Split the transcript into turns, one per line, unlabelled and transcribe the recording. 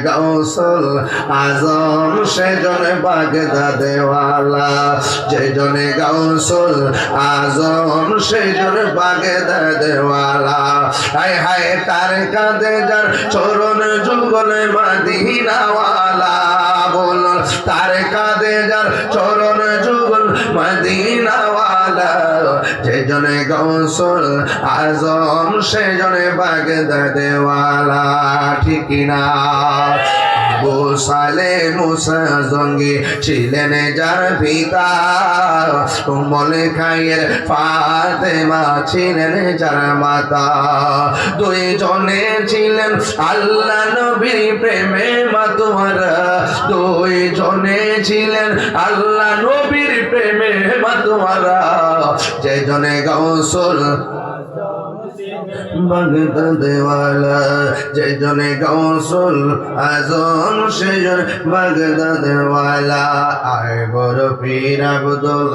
গৌসুল আজম সেজনে বাগদাদেওয়ালা, যেজনে গৌসুল আজম সেজনে বাগদাদেওয়ালা। হায় হায় তার কাঁধে যার চরণ যুগল মদিনাওয়ালা, বল তার কাঁধে যার চরণ যুগল মদিনাওয়ালা, যেজনে গৌসুল আজম সেজনে বাগদাদেওয়ালা। ঠিক না? আবু সালেহ মুসা জঙ্গি ছিলেন যার পিতা, উম্মুল খায়ের ফাতেমা ছিলেন যার মাতা। দুইজনে ছিলেন আল্লাহ নবীর প্রেমে মাতোয়ারা, দুইজনে ছিলেন আল্লাহ নবীর প্রেমে মাতোয়ারা, যেজনে গৌসুল বাগদাদেওয়ালা, যেজনে গৌসুল আজম সেজন বাগদাদেওয়ালা। আয় বড় পীর আব্দুল